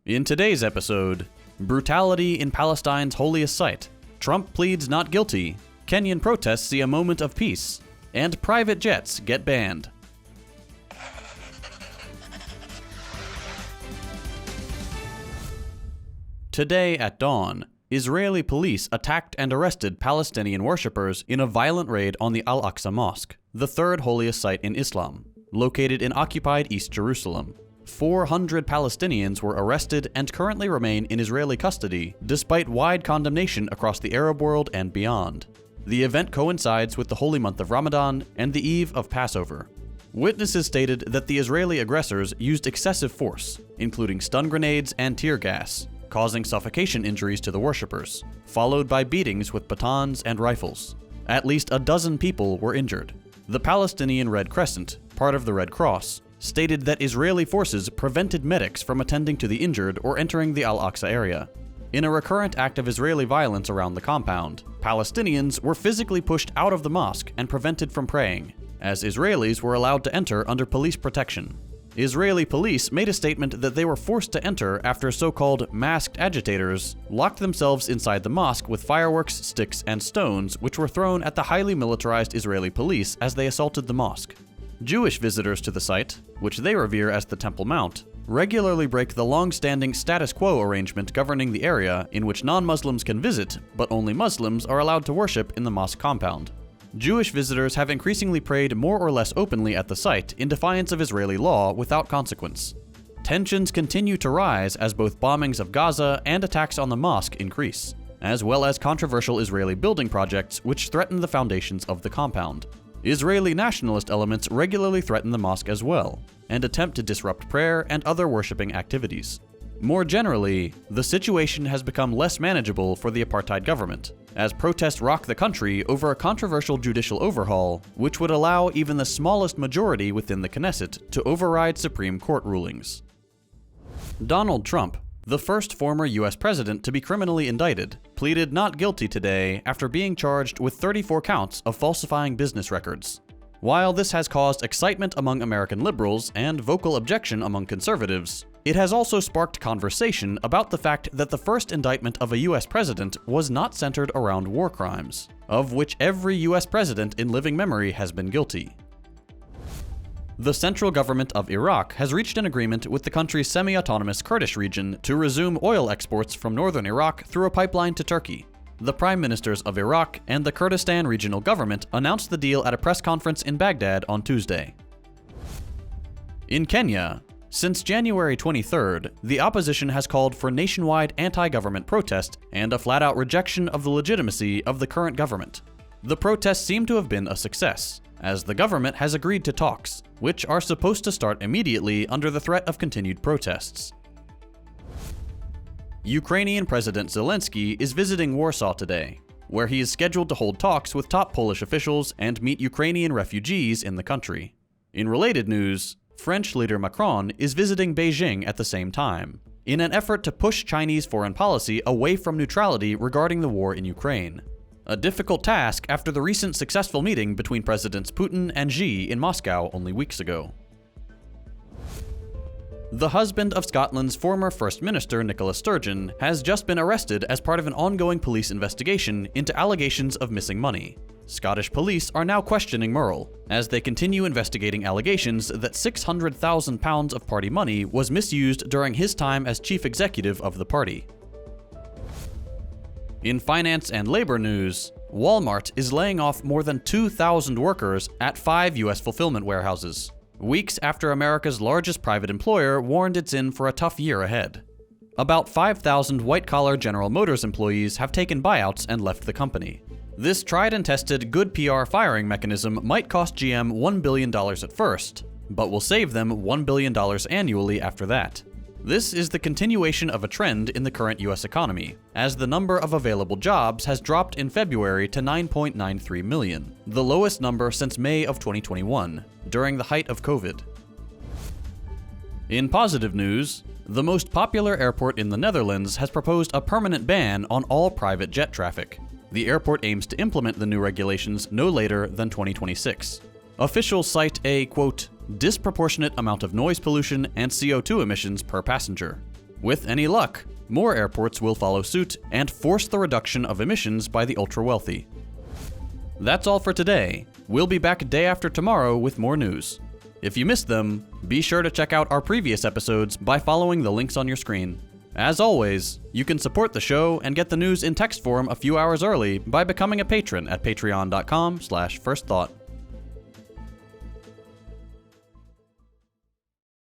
In today's episode, brutality in Palestine's holiest site, Trump pleads not guilty, Kenyan protests see a moment of peace, and private jets get banned. Today at dawn, Israeli police attacked and arrested Palestinian worshippers in a violent raid on the Al-Aqsa mosque, the third holiest site in Islam, located in occupied East Jerusalem. 400 Palestinians were arrested and currently remain in Israeli custody, despite wide condemnation across the Arab world and beyond. The event coincides with the holy month of Ramadan and the eve of Passover. Witnesses stated that the Israeli aggressors used excessive force, including stun grenades and tear gas, causing suffocation injuries to the worshippers, followed by beatings with batons and rifles. At least a dozen people were injured. The Palestinian Red Crescent, part of the Red Cross, stated that Israeli forces prevented medics from attending to the injured or entering the Al-Aqsa area. In a recurrent act of Israeli violence around the compound, Palestinians were physically pushed out of the mosque and prevented from praying, as Israelis were allowed to enter under police protection. Israeli police made a statement that they were forced to enter after so-called masked agitators locked themselves inside the mosque with fireworks, sticks, and stones which were thrown at the highly militarized Israeli police as they assaulted the mosque. Jewish visitors to the site, which they revere as the Temple Mount, regularly break the long-standing status quo arrangement governing the area in which non-Muslims can visit, but only Muslims are allowed to worship in the mosque compound. Jewish visitors have increasingly prayed more or less openly at the site in defiance of Israeli law without consequence. Tensions continue to rise as both bombings of Gaza and attacks on the mosque increase, as well as controversial Israeli building projects which threaten the foundations of the compound. Israeli nationalist elements regularly threaten the mosque as well, and attempt to disrupt prayer and other worshipping activities. More generally, the situation has become less manageable for the apartheid government, as protests rock the country over a controversial judicial overhaul, which would allow even the smallest majority within the Knesset to override Supreme Court rulings. Donald Trump, the first former US president to be criminally indicted, pleaded not guilty today after being charged with 34 counts of falsifying business records. While this has caused excitement among American liberals and vocal objection among conservatives, it has also sparked conversation about the fact that the first indictment of a US president was not centered around war crimes, of which every US president in living memory has been guilty. The central government of Iraq has reached an agreement with the country's semi-autonomous Kurdish region to resume oil exports from northern Iraq through a pipeline to Turkey. The prime ministers of Iraq and the Kurdistan regional government announced the deal at a press conference in Baghdad on Tuesday. In Kenya, since January 23rd, the opposition has called for nationwide anti-government protest and a flat-out rejection of the legitimacy of the current government. The protests seem to have been a success, as the government has agreed to talks, which are supposed to start immediately under the threat of continued protests. Ukrainian President Zelensky is visiting Warsaw today, where he is scheduled to hold talks with top Polish officials and meet Ukrainian refugees in the country. In related news, French leader Macron is visiting Beijing at the same time, in an effort to push Chinese foreign policy away from neutrality regarding the war in Ukraine. A difficult task after the recent successful meeting between Presidents Putin and Xi in Moscow only weeks ago. The husband of Scotland's former First Minister Nicola Sturgeon has just been arrested as part of an ongoing police investigation into allegations of missing money. Scottish police are now questioning Murrell, as they continue investigating allegations that £600,000 of party money was misused during his time as chief executive of the party. In finance and labor news, Walmart is laying off more than 2,000 workers at 5 US fulfillment warehouses, weeks after America's largest private employer warned it's in for a tough year ahead. About 5,000 white-collar General Motors employees have taken buyouts and left the company. This tried-and-tested good PR firing mechanism might cost GM $1 billion at first, but will save them $1 billion annually after that. This is the continuation of a trend in the current US economy, as the number of available jobs has dropped in February to 9.93 million, the lowest number since May of 2021, during the height of COVID. In positive news, the most popular airport in the Netherlands has proposed a permanent ban on all private jet traffic. The airport aims to implement the new regulations no later than 2026. Officials cite a, quote, disproportionate amount of noise pollution and CO2 emissions per passenger. With any luck, more airports will follow suit and force the reduction of emissions by the ultra-wealthy. That's all for today. We'll be back day after tomorrow with more news. If you missed them, be sure to check out our previous episodes by following the links on your screen. As always, you can support the show and get the news in text form a few hours early by becoming a patron at patreon.com/firstthought.